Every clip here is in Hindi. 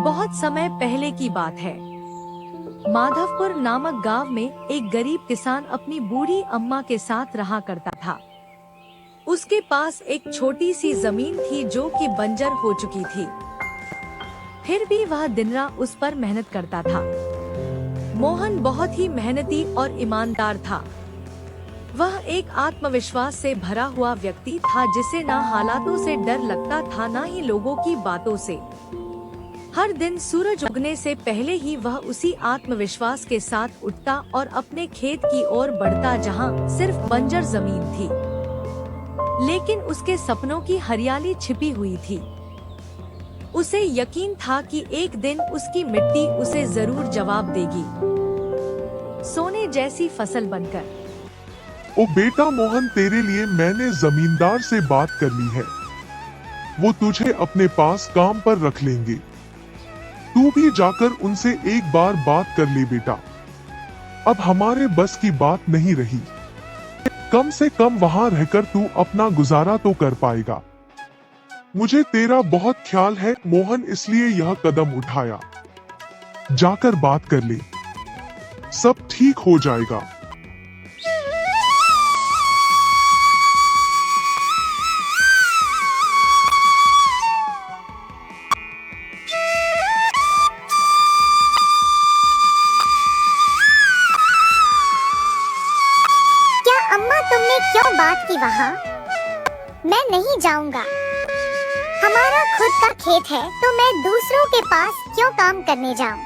बहुत समय पहले की बात है। माधवपुर नामक गांव में एक गरीब किसान अपनी बूढ़ी अम्मा के साथ रहा करता था। उसके पास एक छोटी सी जमीन थी जो कि बंजर हो चुकी थी। फिर भी वह दिन रात उस पर मेहनत करता था। मोहन बहुत ही मेहनती और ईमानदार था। वह एक आत्मविश्वास से भरा हुआ व्यक्ति था जिसे ना हालातों से डर लगता था ना ही लोगों की बातों से। हर दिन सूरज उगने से पहले ही वह उसी आत्मविश्वास के साथ उठता और अपने खेत की ओर बढ़ता जहां सिर्फ बंजर जमीन थी, लेकिन उसके सपनों की हरियाली छिपी हुई थी। उसे यकीन था कि एक दिन उसकी मिट्टी उसे जरूर जवाब देगी, सोने जैसी फसल बनकर। ओ बेटा मोहन, तेरे लिए मैंने जमींदार से बात कर ली है। वो तुझे अपने पास काम पर रख लेंगे। तू भी जाकर उनसे एक बार बात कर ले बेटा। अब हमारे बस की बात नहीं रही। कम से कम वहां रहकर तू अपना गुजारा तो कर पाएगा। मुझे तेरा बहुत ख्याल है मोहन, इसलिए यह कदम उठाया। जाकर बात कर ले, सब ठीक हो जाएगा। अम्मा, तुमने क्यों बात की वहाँ? मैं नहीं जाऊंगा। हमारा खुद का खेत है तो मैं दूसरों के पास क्यों काम करने जाऊं?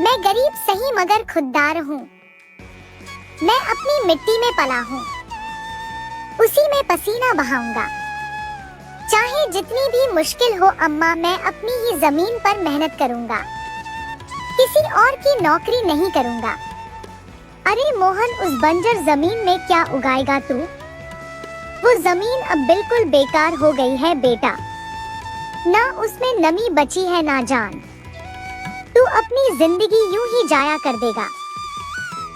मैं गरीब सही मगर खुददार हूँ। मैं अपनी मिट्टी में पला हूँ, उसी में पसीना बहाऊंगा। चाहे जितनी भी मुश्किल हो अम्मा, मैं अपनी ही जमीन पर मेहनत करूंगा। किसी और की नौकरी नहीं करूंगा। अरे मोहन, उस बंजर जमीन में क्या उगाएगा तू? वो जमीन अब बिल्कुल बेकार हो गई है बेटा। ना उसमें नमी बची है ना जान। तू अपनी जिंदगी यूं ही जाया कर देगा।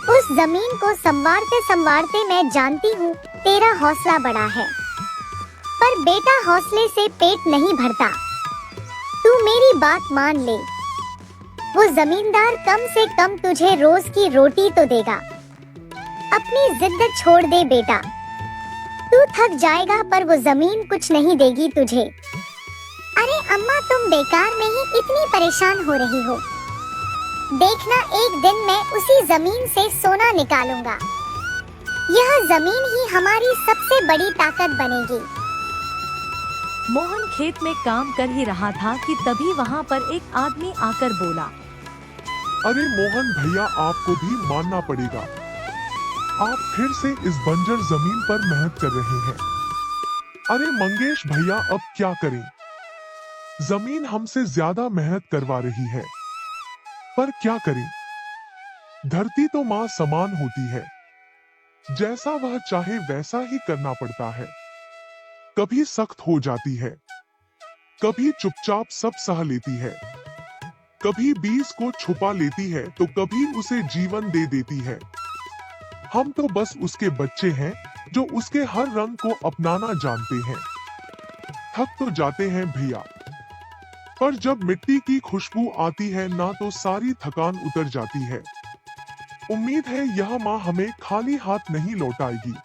उस जमीन को संवारते संवारते मैं जानती हूँ तेरा हौसला बड़ा है, पर बेटा हौसले से पेट नहीं भरता। तू मेरी बात मान ले। वो जमींदार कम से कम तुझे रोज की रोटी तो देगा। अपनी जिद छोड़ दे बेटा। तू थक जाएगा पर वो जमीन कुछ नहीं देगी तुझे। अरे अम्मा, तुम बेकार में ही इतनी परेशान हो रही हो। देखना, एक दिन मैं उसी जमीन से सोना निकालूंगा। यह जमीन ही हमारी सबसे बड़ी ताकत बनेगी। मोहन खेत में काम कर ही रहा था कि तभी वहाँ पर एक आदमी आकर बोला, अरे मोहन भैया, आपको भी मानना पड़ेगा। आप फिर से इस बंजर जमीन पर मेहनत कर रहे हैं। अरे मंगेश भैया, अब क्या करें? जमीन हमसे ज्यादा मेहनत करवा रही है, पर क्या करें? धरती तो माँ समान होती है। जैसा वह चाहे वैसा ही करना पड़ता है। कभी सख्त हो जाती है, कभी चुपचाप सब सह लेती है, कभी बीज को छुपा लेती है तो कभी उसे जीवन दे देती है। हम तो बस उसके बच्चे हैं जो उसके हर रंग को अपनाना जानते हैं। थक तो जाते हैं भैया, पर जब मिट्टी की खुशबू आती है ना तो सारी थकान उतर जाती है। उम्मीद है यह माँ हमें खाली हाथ नहीं लौटाएगी।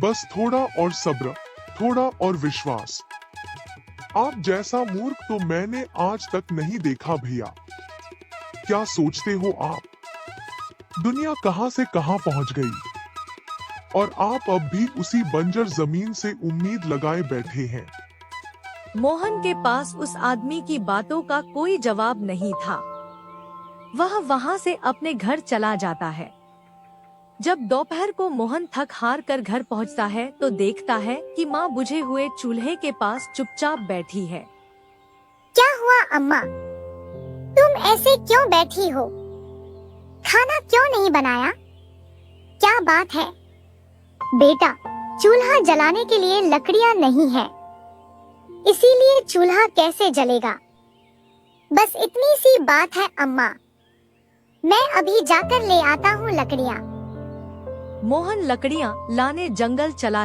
बस थोड़ा और सब्र, थोड़ा और विश्वास। आप जैसा मूर्ख तो मैंने आज तक नहीं देखा भैया। क्या सोचते हो आप? दुनिया कहां से कहां पहुंच गई और आप अब भी उसी बंजर जमीन से उम्मीद लगाए बैठे हैं। मोहन के पास उस आदमी की बातों का कोई जवाब नहीं था। वह वहां से अपने घर चला जाता है। जब दोपहर को मोहन थक हार कर घर पहुंचता है तो देखता है कि माँ बुझे हुए चूल्हे के पास चुपचाप बैठी है। क्या हुआ अम्मा? तुम ऐसे क्यों बैठी हो? खाना क्यों नहीं बनाया? क्या बात है? बेटा, चूल्हा जलाने के लिए लकड़ियां नहीं है, इसीलिए चूल्हा कैसे जलेगा? बस इतनी सी बात है अम्मा। मैं अभी जाकर ले आता हूँ लकड़ियाँ। मोहन लकड़ियाँ लाने जंगल चला